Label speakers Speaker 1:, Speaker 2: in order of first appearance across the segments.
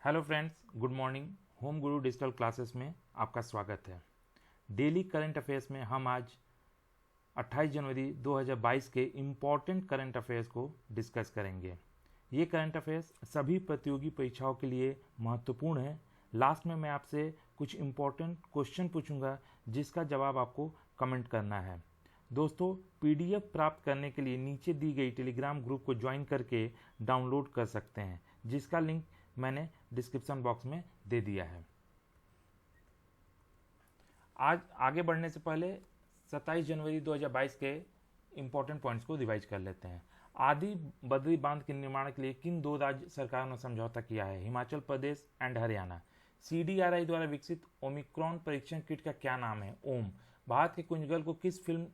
Speaker 1: Hello friends, good morning. Home गुरु digital classes में आपका स्वागत है। डेली करंट अफेयर्स में हम आज 28 जनवरी 2022 के इम्पॉर्टेंट करंट अफेयर्स को डिस्कस करेंगे। ये करंट अफेयर्स सभी प्रतियोगी परीक्षाओं के लिए महत्वपूर्ण है। लास्ट में मैं आपसे कुछ इम्पॉर्टेंट क्वेश्चन पूछूंगा जिसका जवाब आपको कमेंट करना है। दोस्तों, पीडीएफ प्राप्त करने के लिए नीचे दी गई टेलीग्राम ग्रुप को ज्वाइन करके डाउनलोड कर सकते हैं, जिसका लिंक मैंने डिस्क्रिप्शन बॉक्स में दे दिया है। आज आगे बढ़ने से पहले 27 जनवरी 2022 के इंपॉर्टेंट पॉइंट्स को रिवाइज कर लेते हैं। आदि बद्री बांध के निर्माण के लिए किन दो राज्य सरकारों ने समझौता किया है? हिमाचल प्रदेश एंड हरियाणा। सीडीआरआई द्वारा विकसित ओमिक्रॉन परीक्षण किट का क्या नाम है? ओम। भारत के कुंजगल को किस फिल्म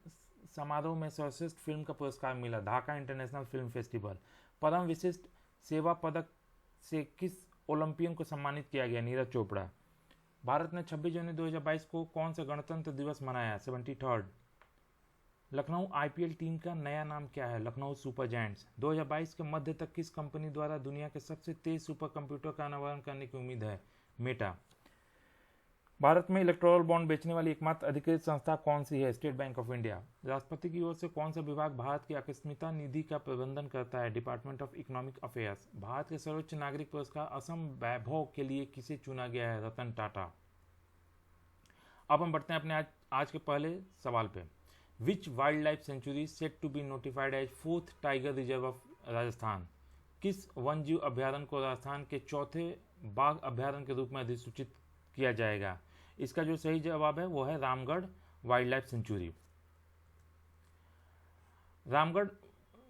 Speaker 1: समारोह में सर्वश्रेष्ठ फिल्म का पुरस्कार मिला? Dhaka international film festival. परम विशिष्ट सेवा पदक से किस ओलंपियन को सम्मानित किया गया? नीरज चोपड़ा। भारत ने 26 जनवरी 2022 को कौन सा गणतंत्र दिवस मनाया? 73rd। लखनऊ आईपीएल टीम का नया नाम क्या है? Lucknow super giants. 2022 के मध्य तक किस कंपनी द्वारा दुनिया के सबसे तेज सुपर कंप्यूटर का अनावरण करने की उम्मीद है? मेटा। भारत में इलेक्टोरल बॉन्ड बेचने वाली एकमात्र अधिकृत संस्था कौन सी है? State bank of India. राष्ट्रपति की ओर से कौन सा विभाग भारत की आकस्मिकता निधि का प्रबंधन करता है? Department of economic affairs. Bharat के सर्वोच्च नागरिक पुरस्कार असम वैभव के लिए किसे चुना गया है? रतन टाटा। अब हम बढ़ते हैं अपने आज के पहले सवाल पे। Which wild life sanctuary set to be notified as 4th tiger reserve of Rajasthan? किस वन्यजीव अभ्यारण्य को राजस्थान के चौथे बाघ अभ्यारण्य के रूप में अधिसूचित किया जाएगा? इसका जो सही जवाब है वो है Ramgarh wild life century. Ramgarh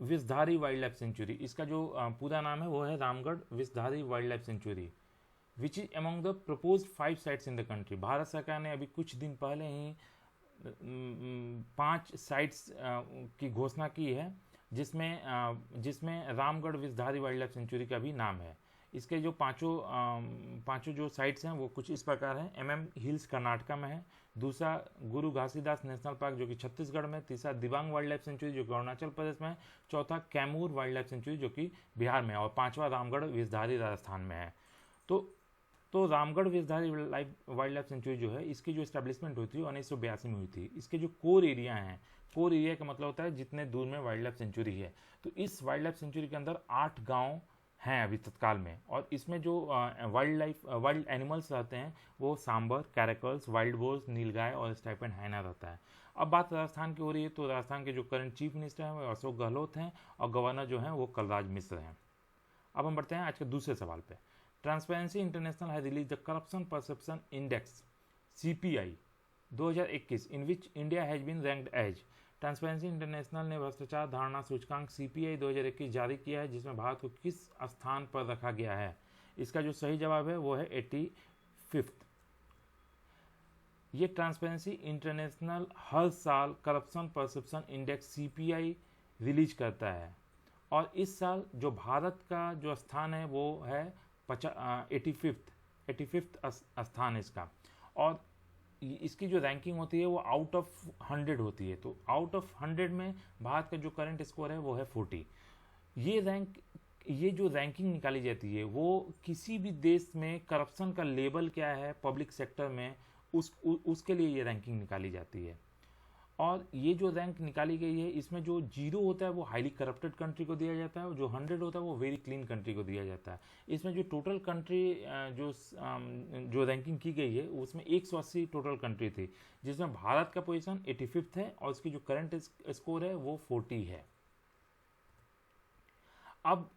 Speaker 1: Vishdhari wild life century, इसका जो पूरा नाम है वो है Ramgarh Vishdhari wild life century. Which is among the proposed 5 sites in the country? Bharat सरकार ने अभी कुछ दिन पहले ही 5 साइट्स की घोषणा की है, जिसमें Ramgarh Vishdhari wild life century का भी नाम है। इसके जो पांचों जो साइट्स हैं वो कुछ इस प्रकार हैं। एमएम हिल्स कर्नाटका में है, दूसरा गुरु घासीदास नेशनल पार्क जो कि छत्तीसगढ़ में, तीसरा दिबांग वाइल्ड लाइफ सेंचुरी जो कि अरुणाचल प्रदेश में है, चौथा कैमूर वाइल्ड लाइफ सेंचुरी जो कि बिहार में है, और पांचवा रामगढ़ विषधारी राजस्थान में है। तो Ramgarh Vishdhari wild life century जो है, इसकी जो एस्टेब्लिशमेंट हुई थी 1982 में हुई थी। इसके जो कोर एरिया हैं, कोर एरिया का मतलब होता है जितने दूर में वाइल्ड लाइफ सेंचुरी है। तो इस वाइल्ड लाइफ सेंचुरी के अंदर 8 गांव हैं अभी तत्काल में, और इसमें जो वाइल्ड एनिमल्स रहते हैं वो सांबर, कैरेकल्स, वाइल्ड बोर्स, नीलगाय और स्टाइपेंड हाइना रहता है। अब बात राजस्थान की हो रही है, तो राजस्थान के जो करंट चीफ मिनिस्टर हैं वो अशोक गहलोत हैं, और गवर्नर जो हैं वो कलराज मिश्र हैं। अब हम बढ़ते हैं आज के दूसरे सवाल पे। ट्रांसपेरेंसी इंटरनेशनल है release the corruption perception index CPI 2021 in which India has been ranked as. Transparency International ने भ्रष्टाचार धारणा सूचकांक CPI 2021 जारी किया है, जिसमें भारत को किस स्थान पर रखा गया है? इसका जो सही जवाब है वो है 85th। ये ट्रांसपेरेंसी इंटरनेशनल हर साल corruption perception index CPI release करता है, और इस साल जो भारत का जो स्थान है वो है 85th स्थान इसका। और इसकी जो रैंकिंग होती है वो आउट ऑफ 100 होती है। तो आउट ऑफ 100 में भारत का जो करंट स्कोर है वो है 40। ये जो रैंकिंग निकाली जाती है वो किसी भी देश में करप्शन का लेवल क्या है पब्लिक सेक्टर में, उसके लिए ये रैंकिंग निकाली जाती है। और ये जो रैंक निकाली गई है, इसमें जो 0 होता है वो हाईली करप्टेड कंट्री को दिया जाता है, और जो 100 होता है वो वेरी क्लीन कंट्री को दिया जाता है। इसमें जो टोटल कंट्री जो रैंकिंग की गई है उसमें 180 टोटल कंट्री थी, जिसमें भारत का पोजीशन 85th है, और इसकी जो करंट स्कोर है वो 40 है। अब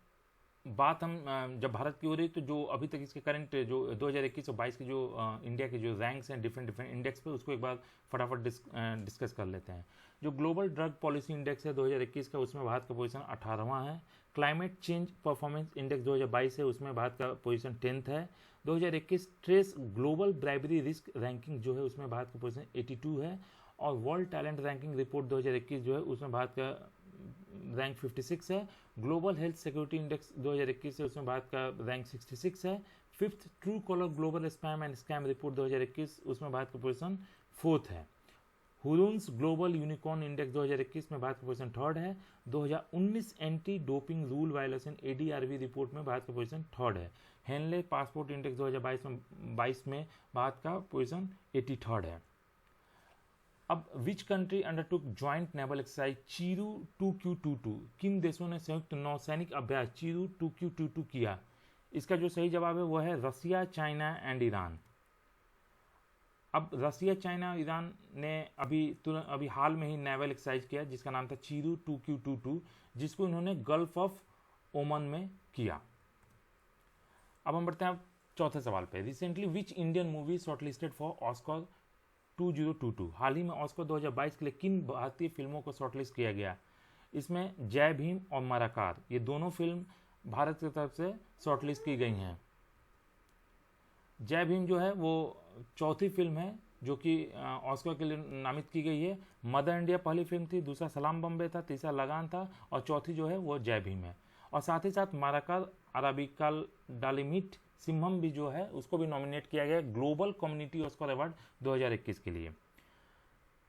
Speaker 1: बात हम जब भारत की हो रही, तो जो अभी तक इसके करंट जो 2021 और 22 के जो इंडिया के जो रैंक्स हैं डिफरेंट इंडेक्स पे, उसको एक बार फटाफट डिस्कस कर लेते हैं। जो ग्लोबल ड्रग पॉलिसी इंडेक्स है 2021 का, उसमें भारत का पोजीशन 18वां है। क्लाइमेट चेंज परफॉर्मेंस इंडेक्स 2022 है, उसमें भारत का पोजीशन 10th है। 2021 trace global bribery risk ranking जो है उसमें भारत का पोजीशन 82 है, और वर्ल्ड टैलेंट रैंकिंग रिपोर्ट 2021 जो है उसमें भारत का रैंक 56 है। ग्लोबल हेल्थ सिक्योरिटी इंडेक्स 2021 है, उसमें भारत का रैंक 66 है। 5th true collar global spam and scam report 2021, उसमें भारत का पोजीशन 4th है। हुरुन्स ग्लोबल यूनिकॉर्न इंडेक्स 2021 में भारत का पोजीशन 3rd है। 2019 anti doping rule violation ADRV report में भारत का पोजीशन 3rd है। हेनले पासपोर्ट इंडेक्स 2022 में भारत का पोजीशन 83rd है। अब which country undertook joint naval exercise Chiru 2Q22, किन देशों ने संयुक्त नौसैनिक अभ्यास चीरू 2Q22 किया? इसका जो सही जवाब है वो है रसिया, चाइना एंड ईरान। अब रसिया, चाइना और ईरान ने अभी हाल में ही नेवल एक्सरसाइज किया जिसका नाम था चीरू 2Q22, जिसको इन्होंने गल्फ ऑफ ओमान में किया। अब हम बढ़ते हैं चौथे सवाल पे। Recently which Indian movie shortlisted for Oscar 2022, हाल ही में ऑस्कर 2022 के लिए किन भारतीय फिल्मों को शॉर्टलिस्ट किया गया? इसमें जय भीम और मराकार, ये दोनों फिल्म भारत की तरफ से शॉर्टलिस्ट की गई हैं। जय भीम जो है वो चौथी फिल्म है जो कि ऑस्कर के लिए नामित की गई है। मदर इंडिया पहली फिल्म थी, दूसरा सलाम बम्बे था, तीसरा लगान था और चौथी जो है वो जय भीम है। और साथ ही साथ माराकार अराबिकल डालिमिट सिम्हम भी जो है उसको भी नॉमिनेट किया गया ग्लोबल कम्युनिटी ऑस्कर अवार्ड 2021 के लिए।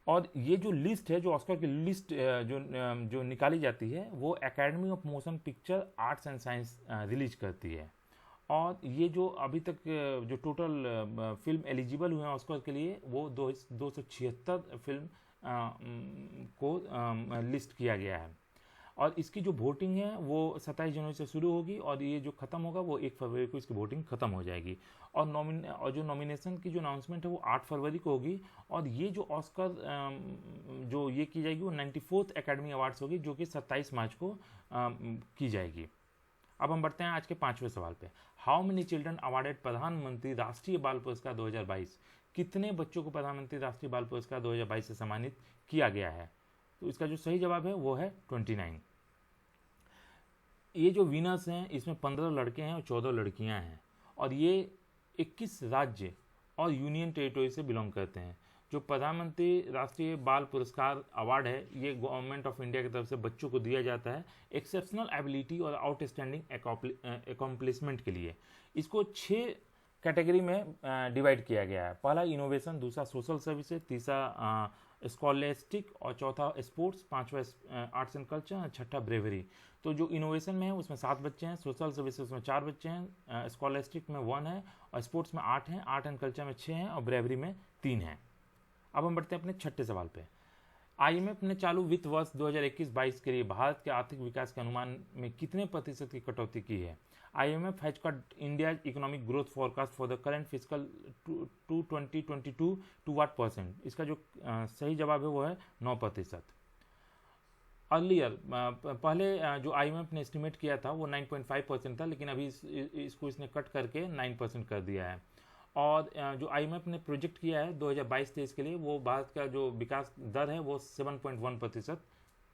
Speaker 1: और ये जो लिस्ट है, जो ऑस्कर की लिस्ट जो निकाली जाती है वो academy of motion picture arts and science release करती है। और ये जो अभी तक जो टोटल फिल्म एलिजिबल हुए हैं ऑस्कर के लिए वो 276 फिल्म को लिस्ट किया गया है। और इसकी जो वोटिंग है वो 27 जनवरी से शुरू होगी और ये जो खत्म होगा वो 1 फरवरी को इसकी वोटिंग खत्म हो जाएगी। और जो नॉमिनेशन की जो अनाउंसमेंट है वो 8 फरवरी को होगी। और ये जो ऑस्कर जो ये की जाएगी वो 94th एकेडमी अवार्ड्स होगी जो कि 27 मार्च को की जाएगी। अब हम बढ़ते हैं आज के 5वें सवाल पे। हाउ मेनी चिल्ड्रन अवार्डेड प्रधानमंत्री राष्ट्रीय बाल पुरस्कार 2022, कितने बच्चों को प्रधानमंत्री राष्ट्रीय बाल पुरस्कार 2022 से सम्मानित किया गया है? तो इसका जो सही जवाब है वो है 29। ये जो विनर्स हैं इसमें 15 लड़के हैं और 14 लड़कियां हैं और ये 21 राज्य और यूनियन टेरिटरी से बिलोंग करते हैं। जो प्रधानमंत्री राष्ट्रीय बाल पुरस्कार अवार्ड है ये गवर्नमेंट ऑफ इंडिया की तरफ से बच्चों को दिया जाता है एक्सेप्शनल एबिलिटी और आउटस्टैंडिंग अकॉम्प्लिशमेंट के लिए। इसको 6 कैटेगरी में डिवाइड किया गया है। पहला इनोवेशन, दूसरा सोशल सर्विसेज, तीसरा स्कॉलेस्टिक और चौथा स्पोर्ट्स, पांचवा आर्ट्स एंड कल्चर, छठा ब्रेवरी। तो जो इनोवेशन में है उसमें 7 बच्चे हैं, सोशल सर्विसेज में 4 बच्चे हैं, स्कॉलेस्टिक में 1 है और स्पोर्ट्स में 8 हैं, आर्ट एंड कल्चर में 6 हैं और ब्रेवरी में 3 हैं। अब हम बढ़ते हैं अपने छठे सवाल पे। IMF ने चालू वित्त वर्ष 2021-22 के लिए भारत के आर्थिक विकास के अनुमान में कितने प्रतिशत की कटौती की है? IMF has cut India's economic growth forecast for the current fiscal to 2022 to what percent? इसका जो सही जवाब है वो है 9%। अर्लियर पहले जो IMF ने एस्टिमेट किया था वो 9.5% था, लेकिन अभी इसको इसने कट करके 9% कर दिया है। और जो IMF ने प्रोजेक्ट किया है 2022-23 के लिए वो भारत का जो विकास दर है वो 7.1%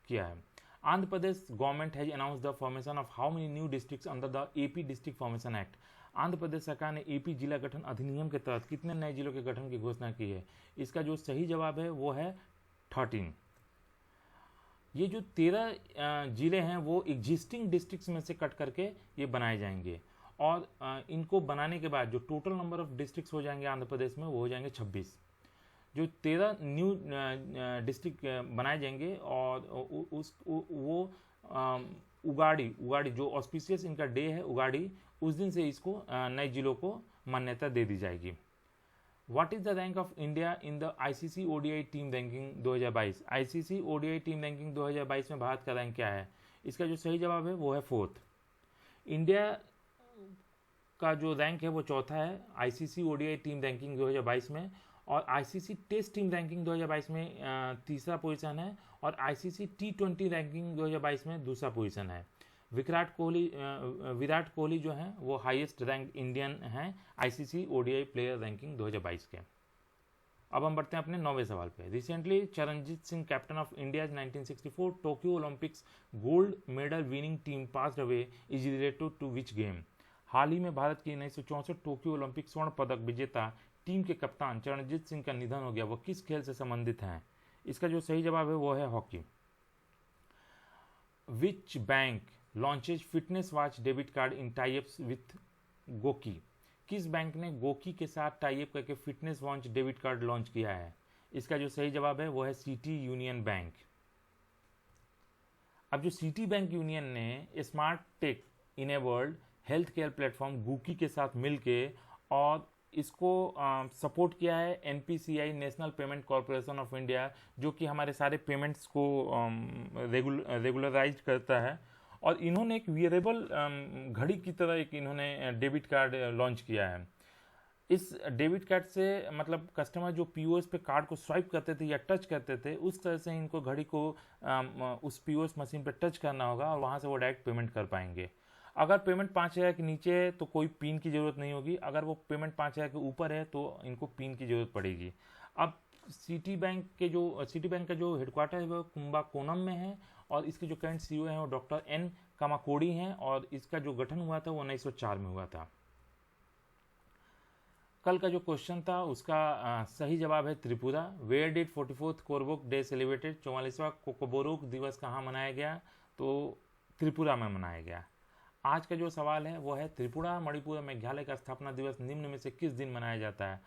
Speaker 1: किया है। Andhra Pradesh government has announce the formation of how many new districts under the AP district formation act. Andhra Pradesh सरकार ने AP जिला गठन अधिनियम के तहत कितने नए जिलों के गठन की घोषणा की है? इसका जो सही जवाब है वो है 13। ये जो 13 जिले हैं वो एग्जिस्टिंग डिस्ट्रिक्ट्स में से कट करके ये बनाए जाएंगे और इनको बनाने के बाद जो टोटल नंबर ऑफ डिस्ट्रिक्ट्स हो जाएंगे आंध्र प्रदेश में वो हो जाएंगे 26। जो 13 न्यू डिस्ट्रिक्ट बनाए जाएंगे और वो उगाड़ी जो ऑस्पिशियस इनका डे है उगाड़ी, उस दिन से इसको नए जिलों को मान्यता दे दी जाएगी। What is the rank of India in the ICC ODI team ranking 2022? ICC ODI team ranking 2022 में भारत का रैंक क्या है? इसका जो सही जवाब है वो है 4th। इंडिया का जो रैंक है वो चौथा है ICC ODI टीम रैंकिंग 2022 में, और ICC टेस्ट टीम रैंकिंग 2022 में तीसरा पोजीशन है और ICC T20 रैंकिंग 2022 में दूसरा पोजीशन है। विराट कोहली जो हैं वो हाईएस्ट रैंक इंडियन हैं ICC ODI प्लेयर रैंकिंग 2022 के। अब हम बढ़ते हैं अपने 9वें सवाल पे। Recently Charanjit Singh, captain of India 1964 Tokyo Olympics gold medal winning team passed away, is related to which game? हाल ही में भारत की 1964 टोक्यो ओलंपिक स्वर्ण पदक विजेता टीम के कप्तान चरणजीत सिंह का निधन हो गया, वो किस खेल से संबंधित हैं? इसका जो सही जवाब है वो है hockey. Which bank launches fitness watch debit card in types with Goki? किस बैंक ने गोकी के साथ टाइप करके fitness watch debit card launch किया है? इसका जो सही जवाब है वो है सिटी यूनियन बैंक। अब जो सिटी बैंक यूनियन ने smart tech enabled health care platform गूकी के साथ मिलके और इसको सपोर्ट किया है NPCI, national payment corporation of India, जो कि हमारे सारे पेमेंट्स को रेगुलराइज करता है। और इन्होंने एक वियरेबल घड़ी की तरह एक इन्होंने डेबिट कार्ड लॉन्च किया है। इस डेबिट कार्ड से मतलब कस्टमर जो पीओएस पे कार्ड को स्वाइप करते थे या टच करते थे, उस तरह से इनको घड़ी को उस पीओएस मशीन पे टच करना होगा और वहाँ से वो डायरेक्ट पेमेंट कर पाएंगे। अगर पेमेंट 5,000 के नीचे है तो कोई पिन की ज़रूरत नहीं होगी, अगर वो पेमेंट 5,000 के ऊपर है तो इनको पिन की ज़रूरत पड़ेगी। अब सिटी बैंक का जो हेडक्वार्टर है वो कुंबाकोनम में है और इसके जो करंट सीईओ हैं वो डॉक्टर एन कामाकोड़ी हैं और इसका जो गठन हुआ था वो 1904 में हुआ था। कल का जो क्वेश्चन था उसका सही जवाब है Tripura. Where did 44th Kokborok day celebrated, 44वां कोकोबोरोक दिवस कहाँ मनाया गया, तो त्रिपुरा में मनाया गया। आज का जो सवाल है वो है त्रिपुरा, मणिपुर और मेघालय का स्थापना दिवस निम्न में से किस दिन मनाया जाता है।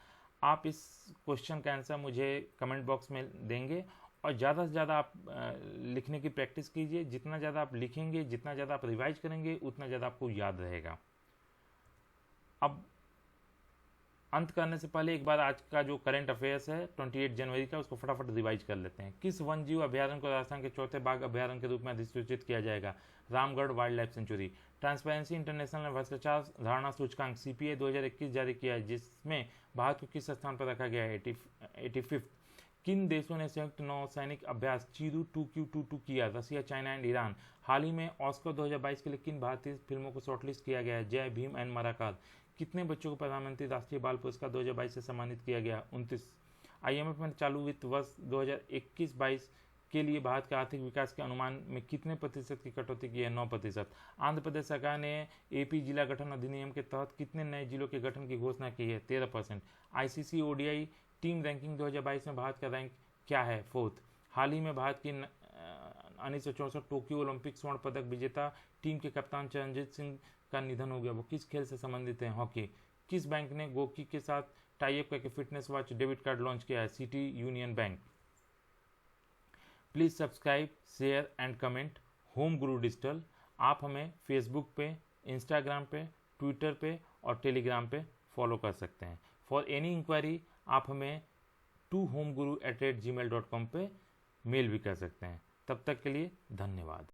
Speaker 1: आप इस क्वेश्चन का आंसर मुझे कमेंट बॉक्स में देंगे और ज़्यादा से ज़्यादा आप लिखने की प्रैक्टिस कीजिए। जितना ज़्यादा आप लिखेंगे, जितना ज़्यादा आप रिवाइज करेंगे, उतना ज़्यादा आपको याद रहेगा। अब अंत करने से पहले एक बार आज का जो करंट अफेयर्स है 28 जनवरी का, उसको फटाफट रिवाइज कर लेते हैं। किस वन जीव अभ्यारण्य को राजस्थान के चौथे बाघ अभ्यारण्य के रूप में अधिसूचित किया जाएगा, Ramgarh wild life century. Transparency International ने भ्रष्टाचार धारणा सूचकांक सीपीए 2021 जारी किया है, जिसमें भारत को किस स्थान पर रखा गया है, 85। किन देशों ने संयुक्त नौसैनिक अभ्यास चीरू 2Q22 किया, रसिया, चाइना एंड ईरान। हाल ही में ऑस्कर 2022 के लिए किन भारतीय फिल्मों को शॉर्टलिस्ट किया गया है, जय भीम एंड मराकार। कितने बच्चों को प्रधानमंत्री राष्ट्रीय बाल पुरस्कार 2022 से सम्मानित किया गया, 29। आईएमएफ में चालू वित्त वर्ष 2021-22 के लिए भारत के आर्थिक विकास के अनुमान में कितने प्रतिशत की कटौती की है, 9%। आंध्र प्रदेश सरकार ने एपी जिला गठन अधिनियम के तहत कितने नए जिलों के गठन की घोषणा की है, 13%। आईसीसी ओडीआई टीम रैंकिंग 2022 में भारत का रैंक क्या है, 4th। हाल ही में भारत की 1964 टोक्यो ओलंपिक स्वर्ण पदक विजेता टीम के कप्तान चरणजीत सिंह का निधन हो गया, वो किस खेल से संबंधित है, हॉकी। किस बैंक ने गोकी के साथ टाई अप करके fitness watch debit card launch किया है, city union bank. Please subscribe, share and comment home Guru digital. आप हमें फेसबुक पे, इंस्टाग्राम पे, ट्विटर पे और टेलीग्राम पे फॉलो कर सकते हैं। फॉर एनी इंक्वायरी आप हमें homeguru@gmail.com पे मेल भी कर सकते हैं। तब तक के लिए धन्यवाद।